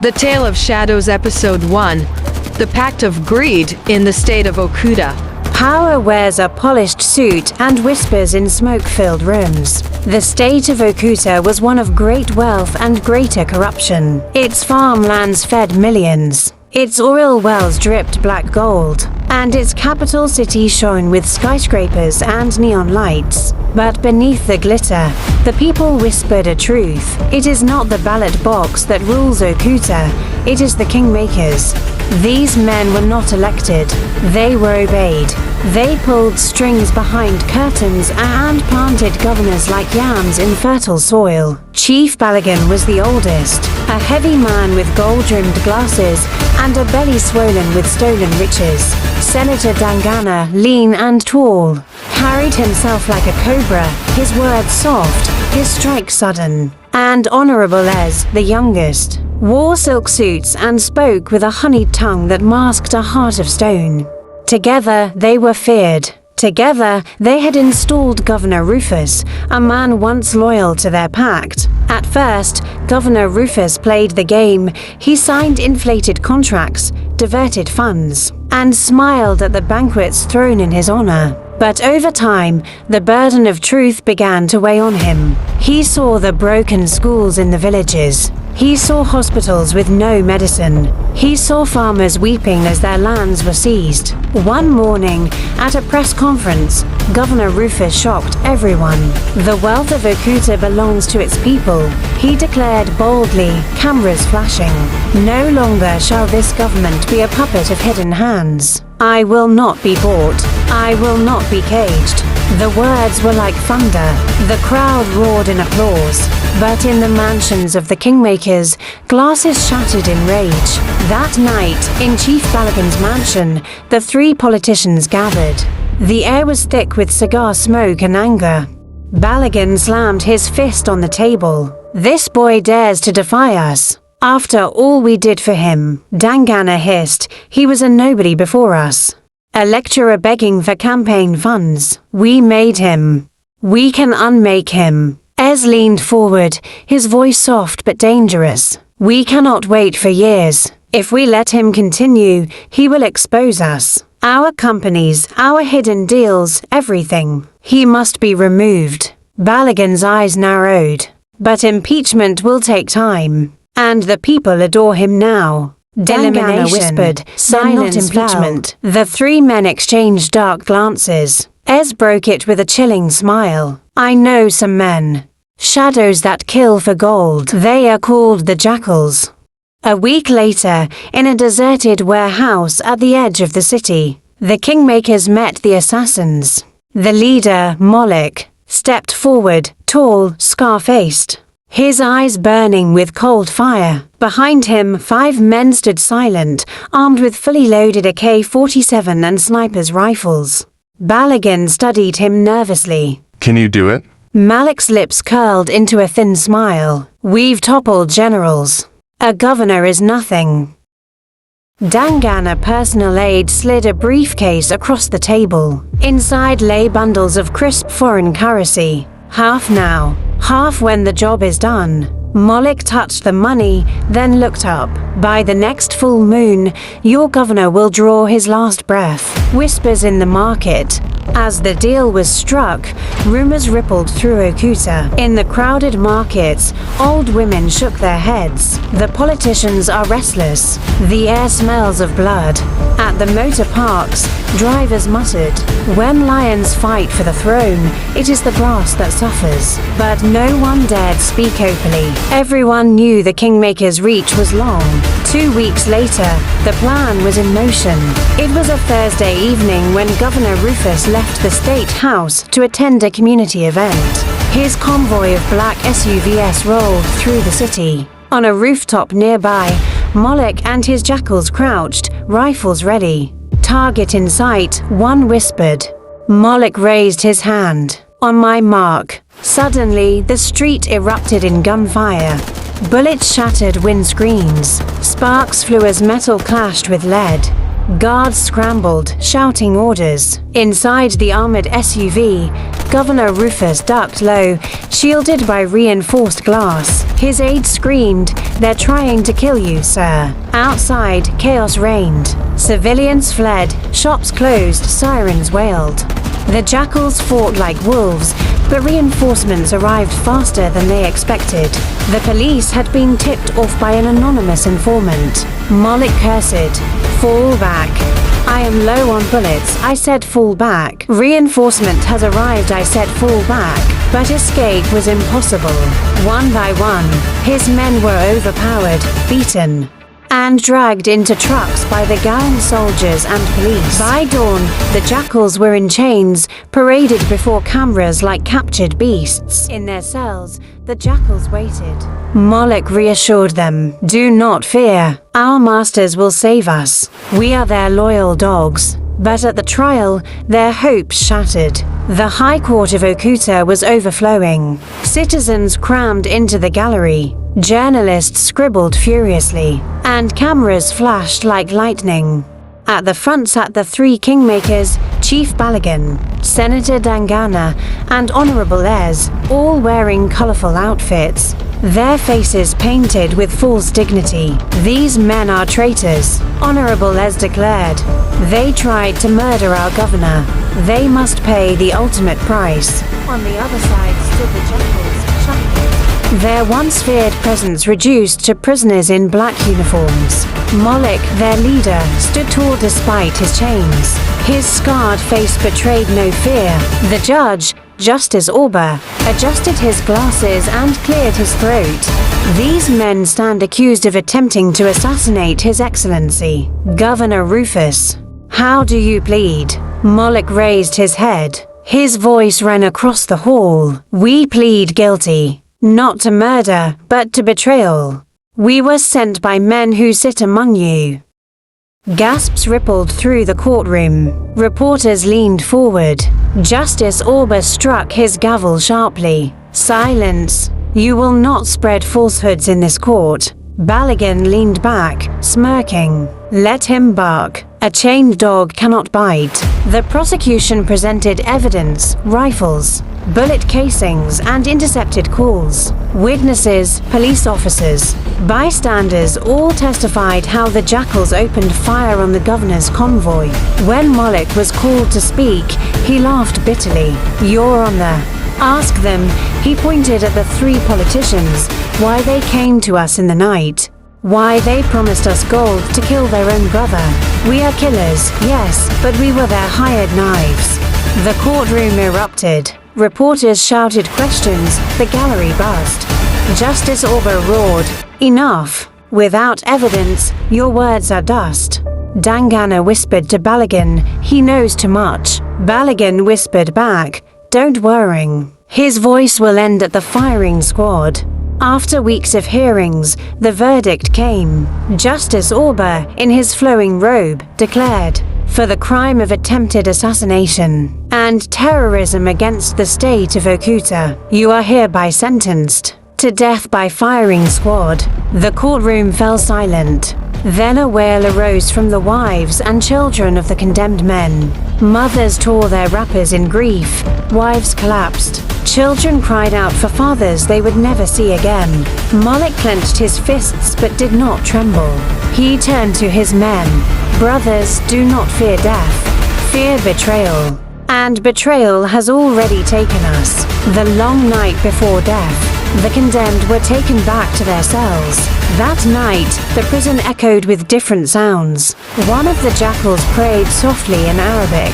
The Tale of Shadows Episode 1, The Pact of Greed in the State of Okuta. Power wears a polished suit and whispers in smoke-filled rooms. The state of Okuta was one of great wealth and greater corruption. Its farmlands fed millions. Its oil wells dripped black gold, and its capital city shone with skyscrapers and neon lights. But beneath the glitter, the people whispered a truth. It is not the ballot box that rules Okuta, it is the Kingmakers. These men were not elected, they were obeyed. They pulled strings behind curtains and planted governors like yams in fertile soil. Chief Balogun was the oldest, a heavy man with gold-rimmed glasses and a belly swollen with stolen riches. Senator Dangana, lean and tall, carried himself like a cobra, his words soft, his strike sudden. And Honorable Ez, the youngest, wore silk suits and spoke with a honeyed tongue that masked a heart of stone. Together, they were feared. Together, they had installed Governor Rufus, a man once loyal to their pact. At first, Governor Rufus played the game. He signed inflated contracts, diverted funds, and smiled at the banquets thrown in his honor. But over time, the burden of truth began to weigh on him. He saw the broken schools in the villages. He saw hospitals with no medicine. He saw farmers weeping as their lands were seized. One morning, at a press conference, Governor Rufus shocked everyone. The wealth of Okuta belongs to its people, he declared boldly, cameras flashing. No longer shall this government be a puppet of hidden hands. I will not be bought. I will not be caged. The words were like thunder. The crowd roared in applause. But in the mansions of the Kingmakers, glasses shattered in rage. That night, in Chief Balogun's mansion, the three politicians gathered. The air was thick with cigar smoke and anger. Balogun slammed his fist on the table. This boy dares to defy us. After all we did for him, Dangana hissed, he was a nobody before us. A lecturer begging for campaign funds. We made him. We can unmake him. Ez leaned forward, his voice soft but dangerous. We cannot wait for years. If we let him continue, he will expose us. Our companies, our hidden deals, everything. He must be removed. Balogun's eyes narrowed. But impeachment will take time. And the people adore him now. Dangana whispered, silent impeachment. The three men exchanged dark glances. Ez broke it with a chilling smile. I know some men. Shadows that kill for gold. They are called the Jackals. A week later, in a deserted warehouse at the edge of the city, the Kingmakers met the assassins. The leader, Moloch, stepped forward, tall, scar-faced, his eyes burning with cold fire. Behind him, 5 men stood silent, armed with fully loaded AK-47 and sniper's rifles. Balogun studied him nervously. Can you do it? Moloch's lips curled into a thin smile. We've toppled generals. A governor is nothing. Dangana personal aide slid a briefcase across the table. Inside lay bundles of crisp foreign currency. Half now, half when the job is done. Moloch touched the money, then looked up. By the next full moon, your governor will draw his last breath. Whispers in the market. As the deal was struck, rumors rippled through Okuta. In the crowded markets, old women shook their heads. The politicians are restless. The air smells of blood. At the motor parks, drivers muttered, when lions fight for the throne, it is the grass that suffers. But no one dared speak openly. Everyone knew the Kingmaker's reach was long. 2 weeks later, the plan was in motion. It was a Thursday evening when Governor Rufus left the State House to attend a community event. His convoy of black SUVs rolled through the city. On a rooftop nearby, Moloch and his jackals crouched, rifles ready. Target in sight, one whispered. Moloch raised his hand. On my mark. Suddenly, the street erupted in gunfire. Bullets shattered windscreens. Sparks flew as metal clashed with lead. Guards scrambled, shouting orders. Inside the armored SUV, Governor Rufus ducked low, shielded by reinforced glass. His aide screamed, "They're trying to kill you, sir." Outside, chaos reigned. Civilians fled, shops closed, sirens wailed. The Jackals fought like wolves, but reinforcements arrived faster than they expected. The police had been tipped off by an anonymous informant. Moloch cursed, "Fall back." "I am low on bullets," I said, "fall back." "Reinforcement has arrived," I said, "fall back." But escape was impossible. One by one, his men were overpowered, beaten, and dragged into trucks by the gallant soldiers and police. By dawn, the Jackals were in chains, paraded before cameras like captured beasts. In their cells, the Jackals waited. Moloch reassured them, "Do not fear. Our masters will save us. We are their loyal dogs." But at the trial, their hopes shattered. The High Court of Okuta was overflowing. Citizens crammed into the gallery. Journalists scribbled furiously, and cameras flashed like lightning. At the front sat the three Kingmakers, Chief Balogun, Senator Dangana, and Honorable Ez, all wearing colorful outfits, their faces painted with false dignity. "These men are traitors," Honorable Ez declared. "They tried to murder our governor. They must pay the ultimate price." On the other side stood the Jackals, shackled, their once feared presence reduced to prisoners in black uniforms. Moloch, their leader, stood tall despite his chains. His scarred face betrayed no fear. The judge, Justice Orba, adjusted his glasses and cleared his throat. "These men stand accused of attempting to assassinate His Excellency, Governor Rufus. How do you plead?" Moloch raised his head. His voice ran across the hall. "We plead guilty, not to murder, but to betrayal. We were sent by men who sit among you." Gasps rippled through the courtroom. Reporters leaned forward. Justice Orba struck his gavel sharply. "Silence. You will not spread falsehoods in this court." Balogun leaned back, smirking. "Let him bark. A chained dog cannot bite." The prosecution presented evidence, rifles, bullet casings, and intercepted calls. Witnesses, police officers, bystanders all testified how the Jackals opened fire on the governor's convoy. When Moloch was called to speak, he laughed bitterly. "Your Honor, ask them," he pointed at the three politicians, "why they came to us in the night. Why they promised us gold to kill their own brother. We are killers, yes, but we were their hired knives." The courtroom erupted. Reporters shouted questions, the gallery buzzed. Justice Orba roared, "Enough. Without evidence, your words are dust." Dangana whispered to Balogun, "He knows too much." Balogun whispered back, "Don't worry. His voice will end at the firing squad." After weeks of hearings, the verdict came. Justice Orba, in his flowing robe, declared, "For the crime of attempted assassination and terrorism against the state of Okuta, you are hereby sentenced to death by firing squad." The courtroom fell silent. Then a wail arose from the wives and children of the condemned men. Mothers tore their wrappers in grief. Wives collapsed. Children cried out for fathers they would never see again. Moloch clenched his fists but did not tremble. He turned to his men. "Brothers, do not fear death. Fear betrayal. And betrayal has already taken us." The long night before death, the condemned were taken back to their cells. That night, the prison echoed with different sounds. One of the Jackals prayed softly in Arabic.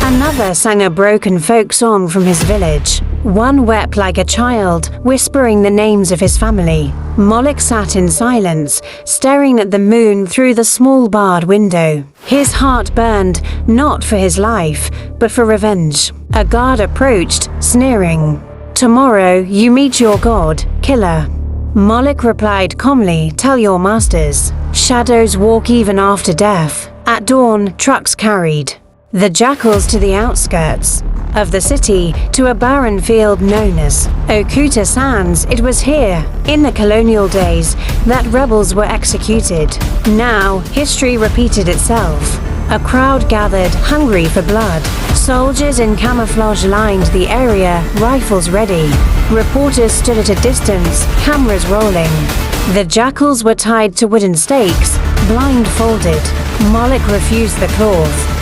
Another sang a broken folk song from his village. One wept like a child, whispering the names of his family. Moloch sat in silence, staring at the moon through the small barred window. His heart burned, not for his life, but for revenge. A guard approached, sneering. "Tomorrow you meet your god, killer." Moloch replied calmly, "Tell your masters. Shadows walk even after death." At dawn, trucks carried the Jackals to the outskirts of the city, to a barren field known as Okuta Sands. It was here, in the colonial days, that rebels were executed. Now, history repeated itself. A crowd gathered, hungry for blood. Soldiers in camouflage lined the area, rifles ready. Reporters stood at a distance, cameras rolling. The jackals were tied to wooden stakes, blindfolded. Moloch refused the cloth.